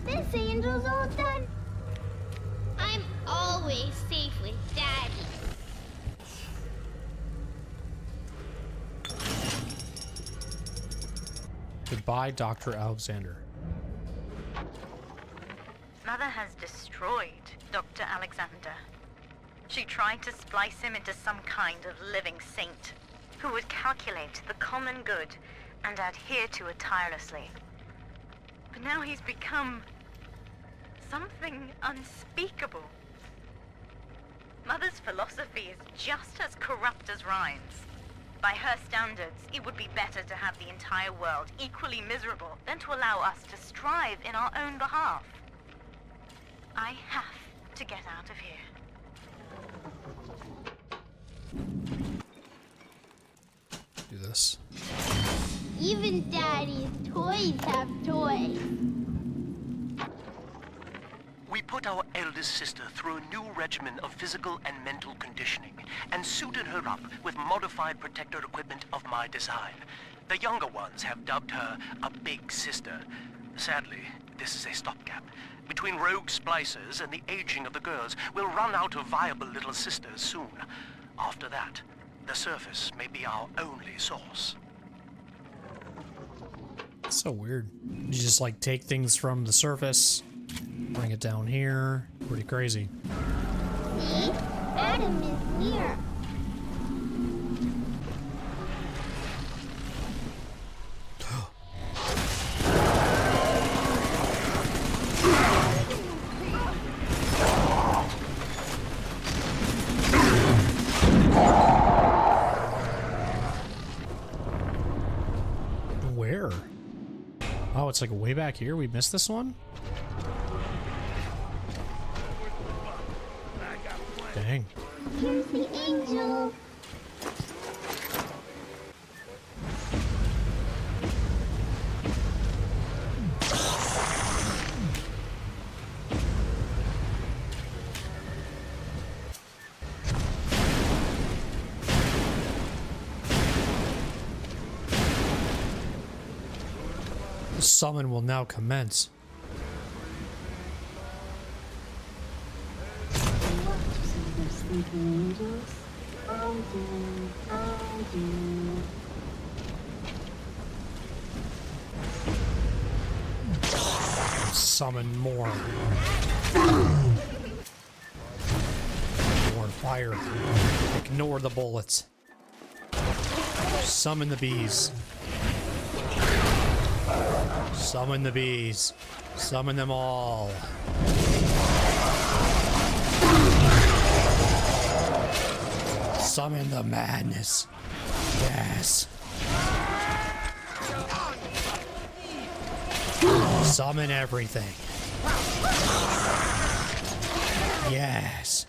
This angel's all done. I'm always safe with Daddy. Goodbye, Dr. Alexander. Mother has destroyed Dr. Alexander. She tried to splice him into some kind of living saint who would calculate the common good and adhere to it tirelessly. But now he's become something unspeakable. Mother's philosophy is just as corrupt as Ryan's. By her standards, it would be better to have the entire world equally miserable than to allow us to strive in our own behalf. I have to get out of here. Do this. Even Daddy's toys have toys. We put our eldest sister through a new regimen of physical and mental conditioning and suited her up with modified protector equipment of my design. The younger ones have dubbed her a big sister. Sadly, this is a stopgap. Between rogue splicers and the aging of the girls, we'll run out of viable little sisters soon. After that, the surface may be our only source. It's so weird. You just like take things from the surface, bring it down here. Pretty crazy. See? Adam is here. Where? Oh, it's like way back here. We missed this one? Dang. Here's the angel. The summon will now commence. Sleeping angels. I do. I do. Summon more. More fire. Ignore the bullets. Summon the bees. Summon the bees. Summon them all. Summon the madness. Yes. Summon everything. Yes.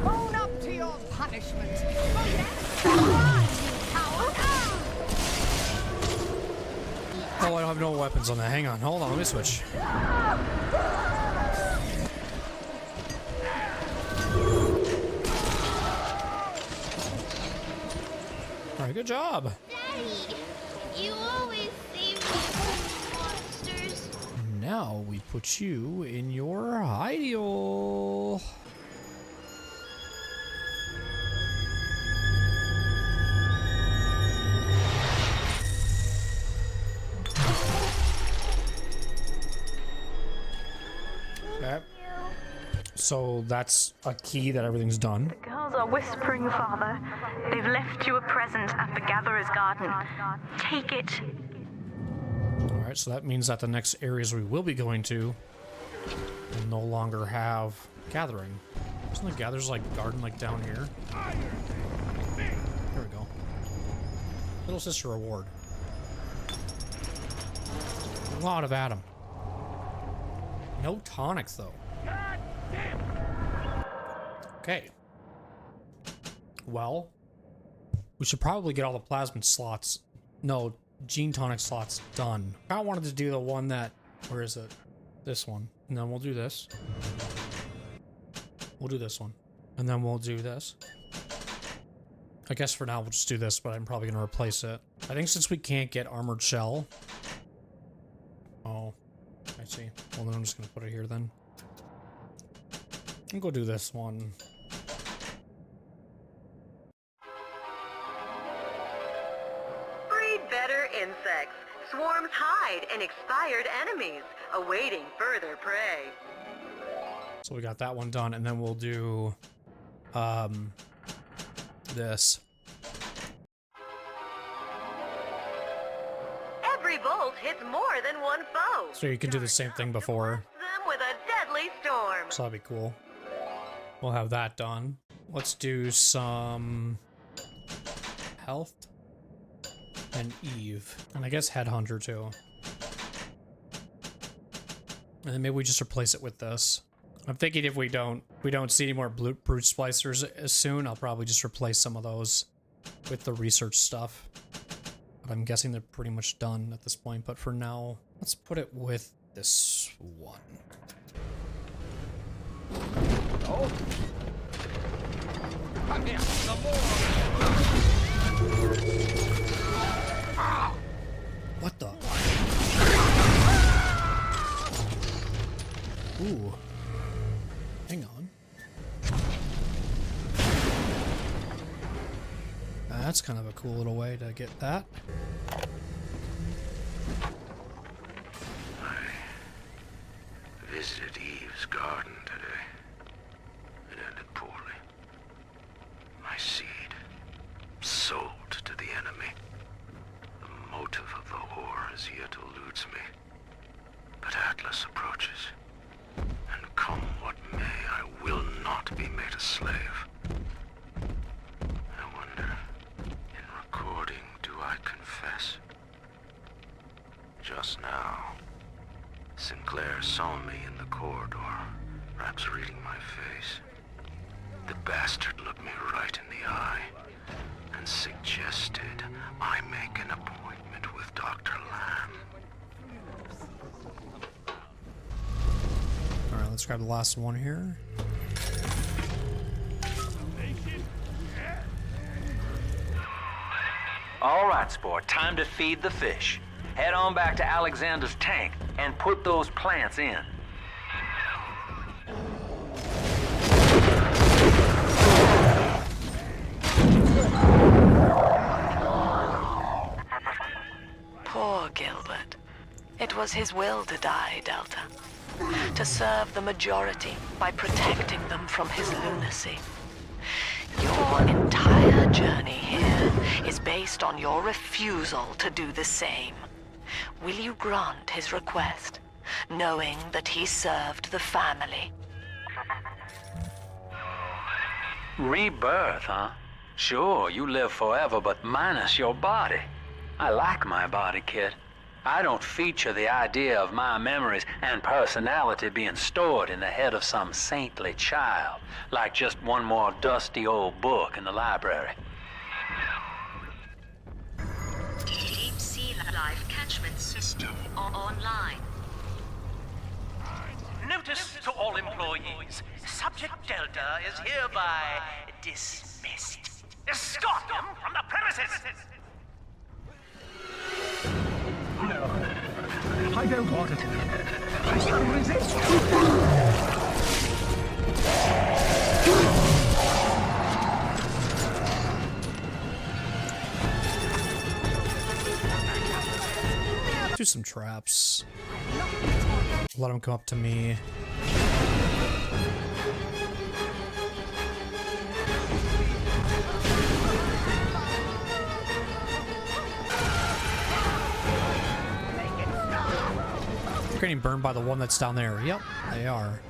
Own up to your punishment. Oh, I don't have no weapons on that. Hang on. Hold on. Let me switch. All right, good job. Daddy, you always save me from monsters. Now we put you in your ideal. Okay. So that's a key that everything's done. The girls are whispering, Father. They've left you a present at the Gatherer's Garden. Take it. Alright, so that means that the next areas we will be going to will no longer have gathering. Isn't the Gatherer's garden down here? There we go. Little sister reward. A lot of Adam. No tonics though. Okay. Well, we should probably get all the plasmid slots. No, gene tonic slots done. I wanted to do the one that, where is it? This one. And then we'll do this. We'll do this one. And then we'll do this. I guess for now we'll just do this, but I'm probably going to replace it. I think since we can't get armored shell. Oh, I see. Well, then I'm just going to put it here then. I'll go do this one. Breed better insects. Swarms hide and expired enemies, awaiting further prey. So we got that one done, and then we'll do this. Every bolt bolt hits more than one foe. So you can do the same thing before. Them with a deadly storm. So that'd be cool. We'll have that done. Let's do some health and Eve. And I guess Headhunter too. And then maybe we just replace it with this. I'm thinking if we don't see any more brute splicers as soon, I'll probably just replace some of those with the research stuff. But I'm guessing they're pretty much done at this point. But for now, let's put it with this one. Oh. Come here, some more. What the? Ooh. Hang on. That's kind of a cool little way to get that. I visited Eve's garden today. It ended poorly. My seed, sold to the enemy. The motive of the whore as yet eludes me. But Atlas approaches. And come what may, I will not be made a slave. I wonder, in recording, do I confess? Just now, Sinclair saw me in the corridor, perhaps reading my face. The bastard looked me right in the eye and suggested I make an appointment with Dr. Lamb. Alright, let's grab the last one here. All right, sport, time to feed the fish. Head on back to Alexander's tank and put those plants in. Poor Gilbert. It was his will to die, Delta. To serve the majority by protecting them from his lunacy. Your entire journey here is based on your refusal to do the same. Will you grant his request, knowing that he served the family? Rebirth, huh? Sure, you live forever, but minus your body. I like my body, kid. I don't feature the idea of my memories and personality being stored in the head of some saintly child, like just one more dusty old book in the library. Deep sea life catchment system online. Notice to all employees. Subject Delta is hereby dismissed. Escort him from the premises! No, I don't want it. I shall resist. Do some traps. Let them come up to me. Getting burned by the one that's down there. Yep, they are.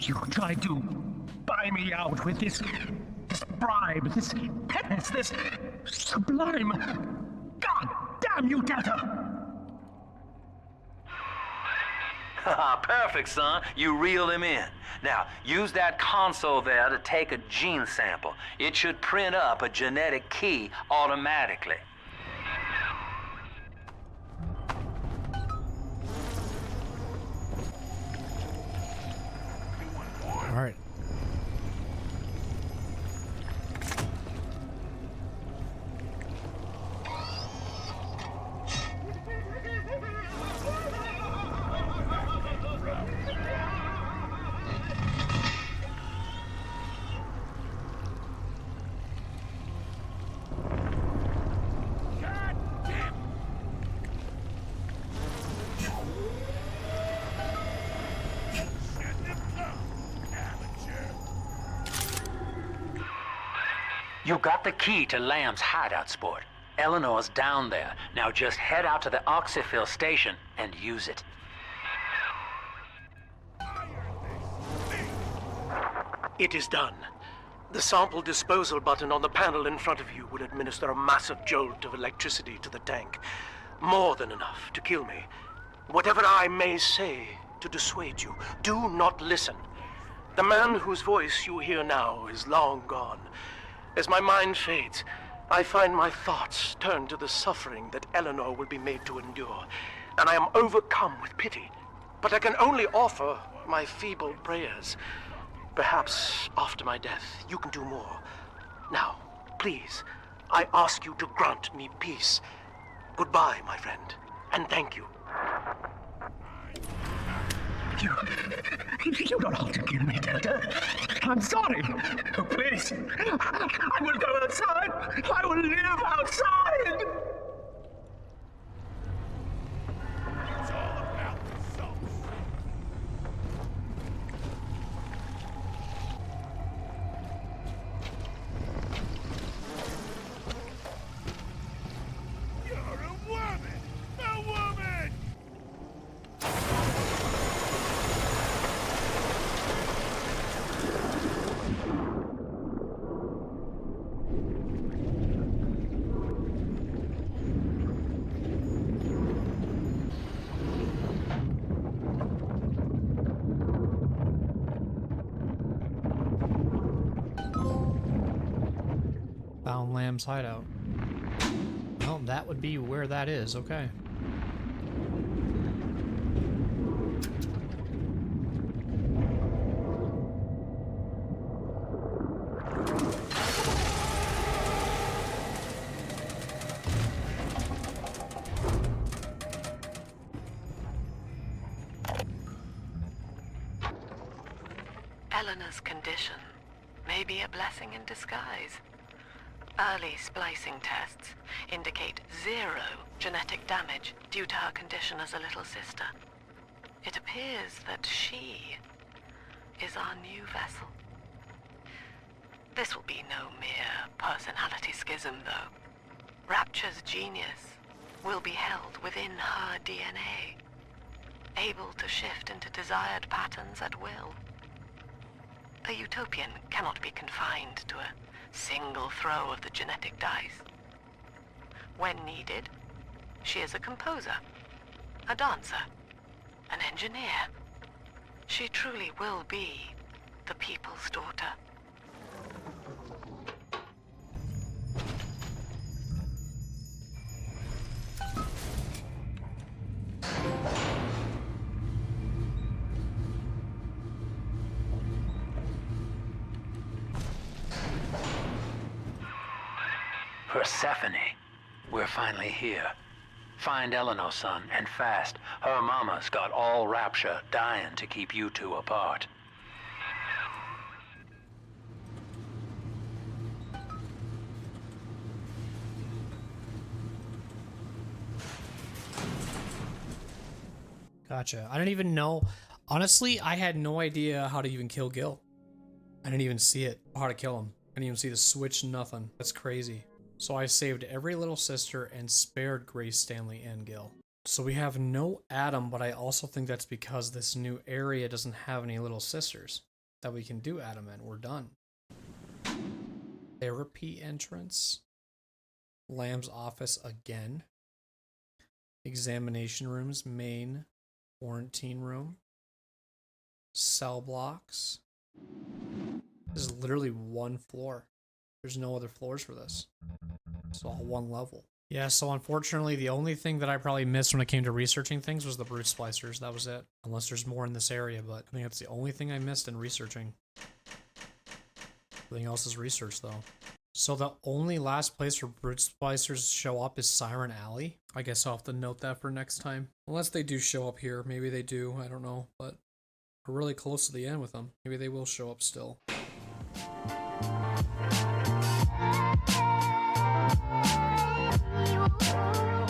You tried to buy me out with this bribe, this penance, this sublime. God damn you, Delta! Perfect, son. You reeled him in. Now, use that console there to take a gene sample. It should print up a genetic key automatically. You got the key to Lamb's hideout, sport. Eleanor's down there. Now just head out to the Oxyphil station and use it. It is done. The sample disposal button on the panel in front of you will administer a massive jolt of electricity to the tank. More than enough to kill me. Whatever I may say to dissuade you, do not listen. The man whose voice you hear now is long gone. As my mind fades, I find my thoughts turn to the suffering that Eleanor will be made to endure, and I am overcome with pity. But I can only offer my feeble prayers. Perhaps after my death, you can do more. Now, please, I ask you to grant me peace. Goodbye, my friend, and thank you. You don't have to kill me, Delta. I'm sorry. Oh, please. I will go outside. I will live outside. It's all about results. You're a woman! A woman! Found Lamb's hideout. Well, that would be where that is. Okay. Eleanor's condition may be a blessing in disguise. Early splicing tests indicate 0 genetic damage due to her condition as a little sister. It appears that she is our new vessel. This will be no mere personality schism, though. Rapture's genius will be held within her DNA, able to shift into desired patterns at will. A utopian cannot be confined to a single throw of the genetic dice. When needed, she is a composer, a dancer, an engineer. She truly will be the people's daughter. Persephone, we're finally here. Find Eleanor, son, and fast. Her mama's got all Rapture dying to keep you two apart. Gotcha. I didn't even know. Honestly, I had no idea how to even kill Gil. I didn't even see it. How to kill him. I didn't even see the switch, nothing. That's crazy. So I saved every little sister and spared Grace, Stanley, and Gil. So we have no Adam, but I also think that's because this new area doesn't have any little sisters that we can do Adam in. We're done. Therapy entrance. Lamb's office again. Examination rooms, main. Quarantine room. Cell blocks. This is literally one floor. There's no other floors for this. It's all one level. Yeah, so unfortunately, the only thing that I probably missed when it came to researching things was the brute splicers. That was it. Unless there's more in this area, but I think that's the only thing I missed in researching. Everything else is research, though. So the only last place where brute splicers show up is Siren Alley. I guess I'll have to note that for next time. Unless they do show up here. Maybe they do. I don't know. But we're really close to the end with them. Maybe they will show up still. You